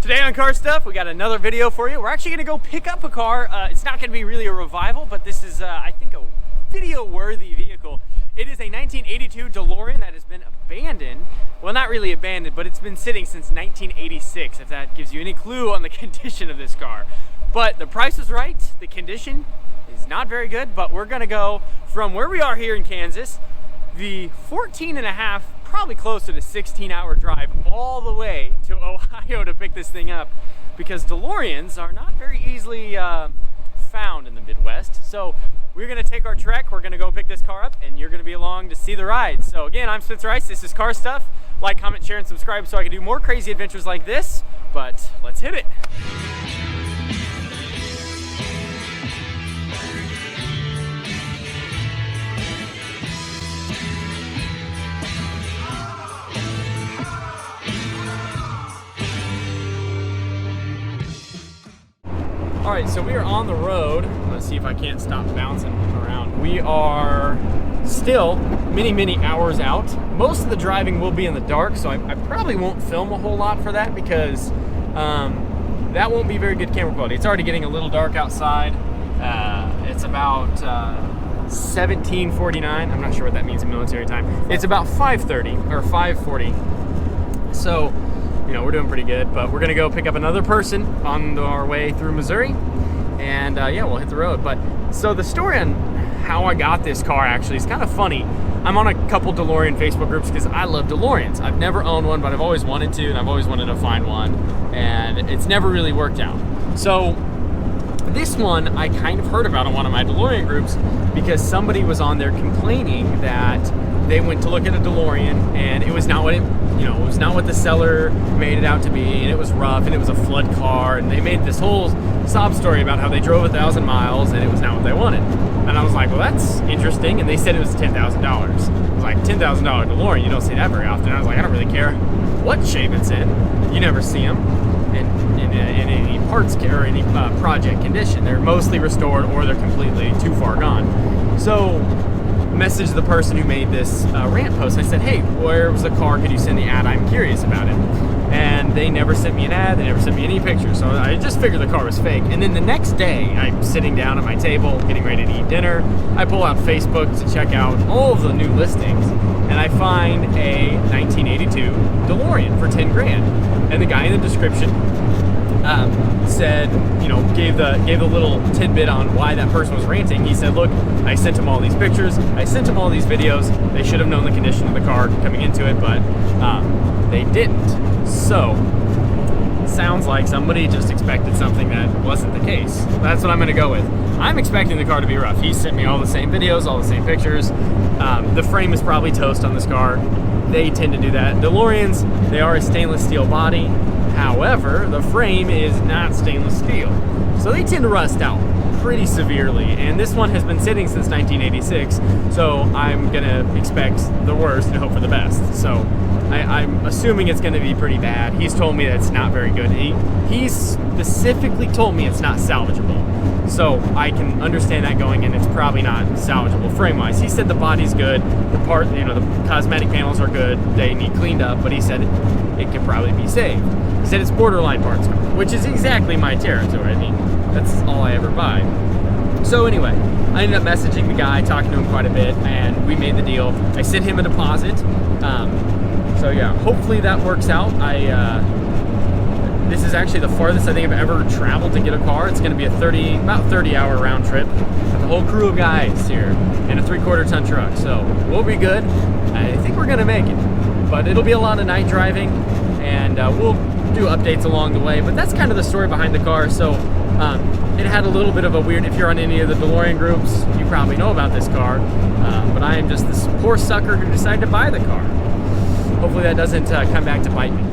Today on Car Stuff, we got another video for you. We're actually gonna go pick up a car. It's not gonna be really a revival, but this is, I think, a video-worthy vehicle. It is a 1982 DeLorean that has been abandoned. Well, not really abandoned, but it's been sitting since 1986, if that gives you any clue on the condition of this car. But the price is right, the condition is not very good, but we're gonna go from where we are here in Kansas, the 14 and a half, probably closer to 16-hour drive all the way to Ohio to pick this thing up, because DeLoreans are not very easily found in the Midwest. So we're gonna take our trek, we're gonna go pick this car up, and you're gonna be along to see the ride. So again, I'm Spencer Rice, this is Car Stuff. Like, comment, share, and subscribe so I can do more crazy adventures like this, but let's hit it. All right, so we are on the road. Let's see if I can't stop bouncing around. We are still many hours out. Most of the driving will be in the dark, so I probably won't film a whole lot for that because that won't be very good camera quality. It's already getting a little dark outside. It's about 17:49. I'm not sure what that means in military time. It's about 5:30 or 5:40. So, you know, we're doing pretty good, but we're gonna go pick up another person on our way through Missouri, and yeah, we'll hit the road. But so the story on how I got this car actually is kind of funny. I'm on a couple DeLorean Facebook groups because I love DeLoreans. I've never owned one, but I've always wanted to, and I've always wanted to find one, and it's never really worked out. So this one I kind of heard about on one of my DeLorean groups because somebody was on there complaining that they went to look at a DeLorean and it was not what it was not what the seller made it out to be, and it was rough, and it was a flood car, and they made this whole sob story about how they drove 1,000 miles and it was not what they wanted. And I was like, well, that's interesting. And they said it was $10,000. I was like, $10,000 DeLorean, you don't see that very often. I was like, I don't really care what shape it's in. You never see them in any parts or any project condition. They're mostly restored or they're completely too far gone. So messaged the person who made this rant post. I said, hey, where was the car? Could you send the ad? I'm curious about it. And they never sent me an ad. They never sent me any pictures. So I just figured the car was fake. And then the next day, I'm sitting down at my table, getting ready to eat dinner. I pull out Facebook to check out all of the new listings, and I find a 1982 DeLorean for 10 grand. And the guy in the description said, you know, gave the little tidbit on why that person was ranting. He said, look, I sent him all these pictures, I sent him all these videos. They should have known the condition of the car coming into it, but they didn't. So sounds like somebody just expected something that wasn't the case. That's what I'm gonna go with. I'm expecting the car to be rough. He sent me all the same videos, all the same pictures. The frame is probably toast on this car. They tend to do that. DeLoreans, they are a stainless steel body. However, the frame is not stainless steel. So they tend to rust out pretty severely. And this one has been sitting since 1986. So I'm gonna expect the worst and hope for the best. So I'm assuming it's gonna be pretty bad. He's told me that it's not very good. He specifically told me it's not salvageable. So I can understand that going in. It's probably not salvageable frame-wise. He said the body's good, the cosmetic panels are good, they need cleaned up, but he said it can probably be saved. He said it's borderline parts, which is exactly my territory. I mean, that's all I ever buy. So anyway, I ended up messaging the guy, talking to him quite a bit, and we made the deal. I sent him a deposit. So yeah, hopefully that works out. This is actually the farthest I think I've ever traveled to get a car. It's gonna be about 30-hour round trip with a whole crew of guys here in a 3/4 ton truck. So we'll be good. I think we're gonna make it, but it'll be a lot of night driving, and we'll do updates along the way. But that's kind of the story behind the car. So it had a little bit of a weird, if you're on any of the DeLorean groups, you probably know about this car, but I am just this poor sucker who decided to buy the car. Hopefully that doesn't come back to bite me.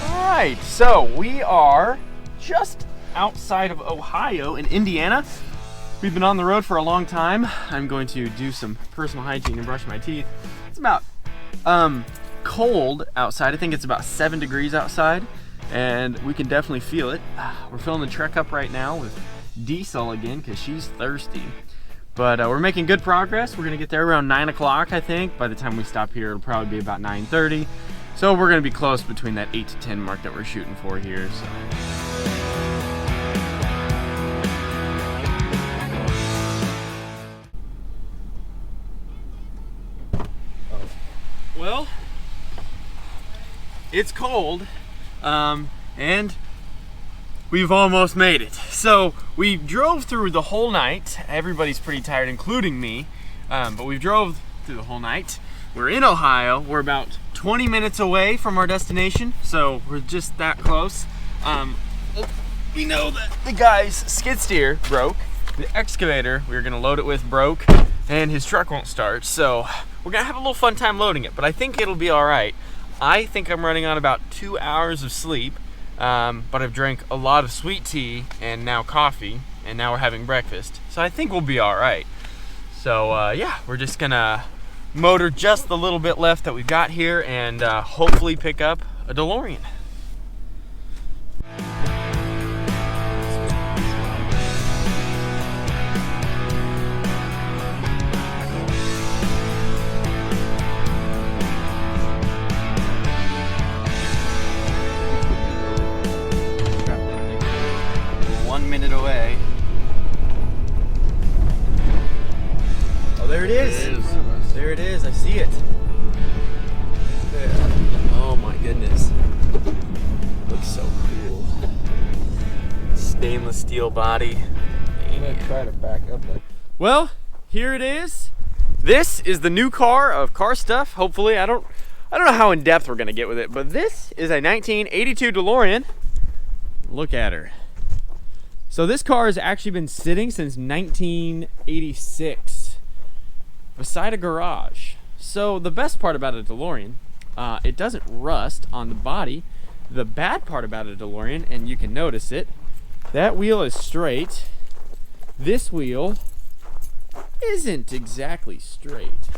Alright, so we are just outside of Ohio in Indiana. We've been on the road for a long time. I'm going to do some personal hygiene and brush my teeth. It's about cold outside. I think it's about 7 degrees outside. and we can definitely feel it. We're filling the trek up right now with Diesel again because she's thirsty. But we're making good progress. We're gonna get there around 9 o'clock, I think. By the time we stop here, it'll probably be about 9:30. So we're gonna be close between that 8 to 10 mark that we're shooting for here. So. Well, it's cold, and we've almost made it. So we drove through the whole night. Everybody's pretty tired, including me, but we drove through the whole night. We're in Ohio. We're about 20 minutes away from our destination, so we're just that close. We know that the guy's skid steer broke. The excavator we were gonna load it with broke, and his truck won't start, so we're gonna have a little fun time loading it, but I think it'll be all right. I think I'm running on about 2 hours of sleep, but I've drank a lot of sweet tea and now coffee, and now we're having breakfast, so I think we'll be all right. So yeah, we're just gonna motor just the little bit left that we've got here, and hopefully pick up a DeLorean. Away. Oh, there it is. There it is. I see it. There. Oh my goodness. Looks so cool. Stainless steel body. I'm gonna try to back up that. Well, here it is. This is the new car of car stuff. Hopefully, I don't know how in depth we're gonna get with it, but this is a 1982 DeLorean. Look at her. So this car has actually been sitting since 1986 beside a garage. So the best part about a DeLorean, it doesn't rust on the body. The bad part about a DeLorean, and you can notice it, that wheel is straight. This wheel isn't exactly straight.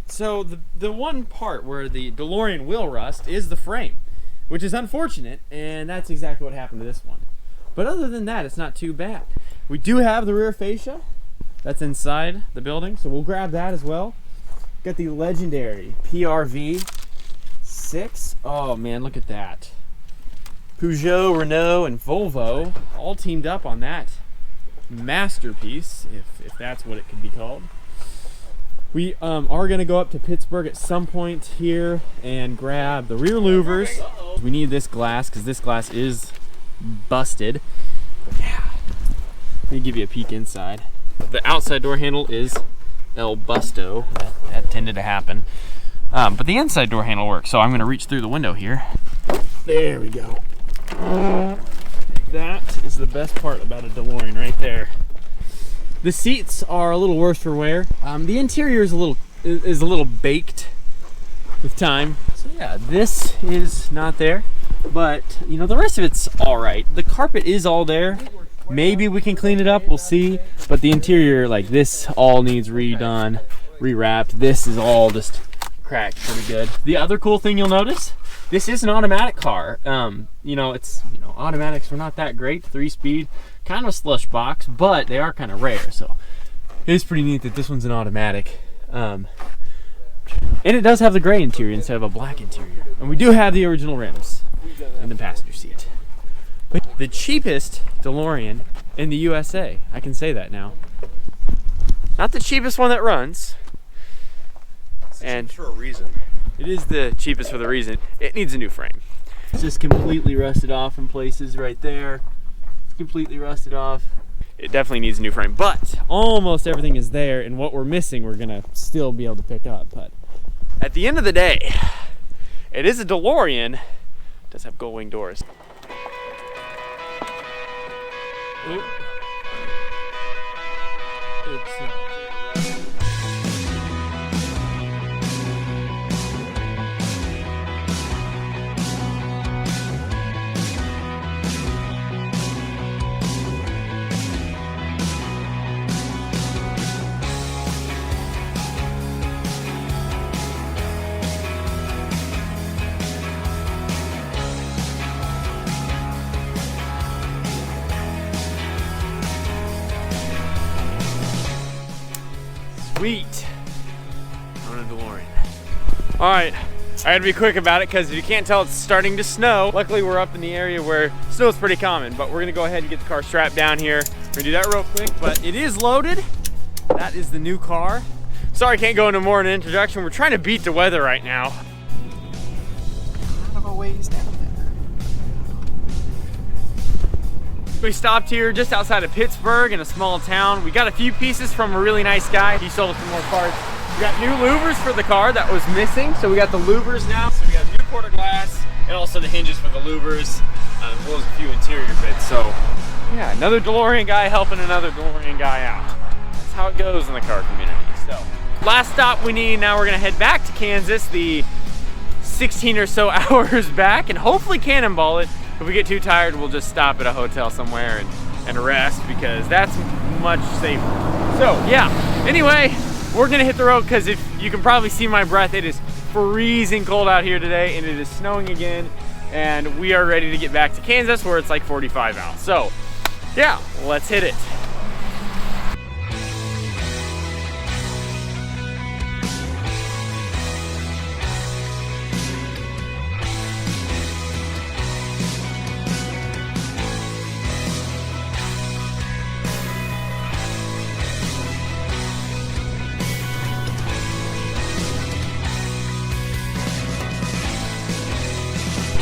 So the one part where the DeLorean will rust is the frame, which is unfortunate, and that's exactly what happened to this one. But other than that, it's not too bad. We do have the rear fascia that's inside the building, so we'll grab that as well. Got the legendary PRV 6. Oh man, look at that. Peugeot, Renault, and Volvo all teamed up on that masterpiece, if that's what it could be called. We are gonna go up to Pittsburgh at some point here and grab the rear louvers. We need this glass because this glass is busted. But yeah, let me give you a peek inside. The outside door handle is El Busto. That tended to happen. But the inside door handle works, so I'm going to reach through the window here. There we go. That is the best part about a DeLorean right there. The seats are a little worse for wear. The interior is a little baked with time. So yeah, this is not there. But, you know, the rest of it's all right. The carpet is all there. Maybe we can clean it up, we'll see. But the interior, like this, all needs redone, rewrapped. This is all just cracked pretty good. The other cool thing you'll notice, this is an automatic car. Automatics were not that great. 3-speed, kind of a slush box, but they are kind of rare. So it is pretty neat that this one's an automatic. And it does have the gray interior instead of a black interior. And we do have the original rims in the passenger seat. But the cheapest DeLorean in the USA. I can say that now. Not the cheapest one that runs. And for a reason. It is the cheapest for the reason. It needs a new frame. It's just completely rusted off in places right there. It's completely rusted off. It definitely needs a new frame, but almost everything is there, and what we're missing we're gonna still be able to pick up. But at the end of the day, it is a DeLorean. It does have gull wing doors. Oop. It's Sweet. On a DeLorean. All right, I gotta be quick about it because if you can't tell, it's starting to snow. Luckily, we're up in the area where snow is pretty common, but we're gonna go ahead and get the car strapped down here. We're gonna do that real quick, but it is loaded. That is the new car. Sorry I can't go into more of an introduction. We're trying to beat the weather right now. Kind of a ways down there. We stopped here just outside of Pittsburgh in a small town. We got a few pieces from a really nice guy. He sold us some more parts. We got new louvers for the car that was missing. So we got the louvers now. So we got new quarter glass and also the hinges for the louvers, as well as a few interior bits. So yeah, another DeLorean guy helping another DeLorean guy out. That's how it goes in the car community. So last stop we need, now we're gonna head back to Kansas, the 16 or so hours back, and hopefully cannonball it. If we get too tired, we'll just stop at a hotel somewhere and rest, because that's much safer. So yeah, anyway, we're gonna hit the road because if you can probably see my breath, it is freezing cold out here today and it is snowing again, and we are ready to get back to Kansas where it's like 45 out. So yeah, let's hit it.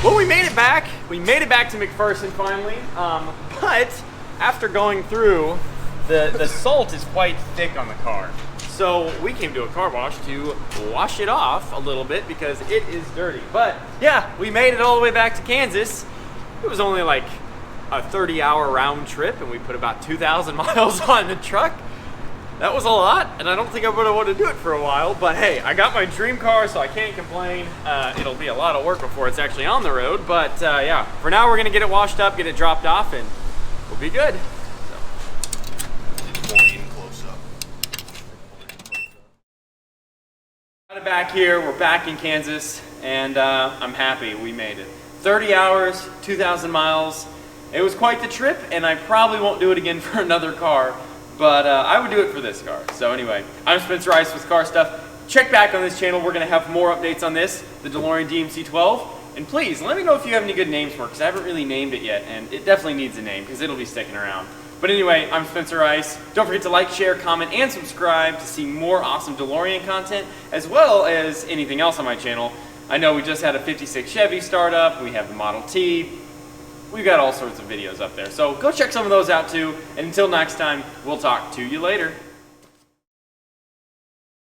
Well, we made it back. We made it back to McPherson finally. But after going through, the salt is quite thick on the car. So we came to a car wash to wash it off a little bit because it is dirty. But yeah, we made it all the way back to Kansas. It was only like a 30-hour round trip and we put about 2,000 miles on the truck. That was a lot, and I don't think I'm gonna want to do it for a while, but hey, I got my dream car, so I can't complain. It'll be a lot of work before it's actually on the road, but yeah, for now we're gonna get it washed up, get it dropped off, and we'll be good. Got it back here, we're back in Kansas, and I'm happy we made it. 30 hours, 2,000 miles. It was quite the trip, and I probably won't do it again for another car. But I would do it for this car. So anyway, I'm Spencer Rice with Car Stuff. Check back on this channel. We're going to have more updates on this, the DeLorean DMC-12. And please, let me know if you have any good names for it, because I haven't really named it yet, and it definitely needs a name, because it'll be sticking around. But anyway, I'm Spencer Rice. Don't forget to like, share, comment, and subscribe to see more awesome DeLorean content, as well as anything else on my channel. I know we just had a 56 Chevy startup. We have the Model T. We've got all sorts of videos up there, so go check some of those out too, and until next time, we'll talk to you later.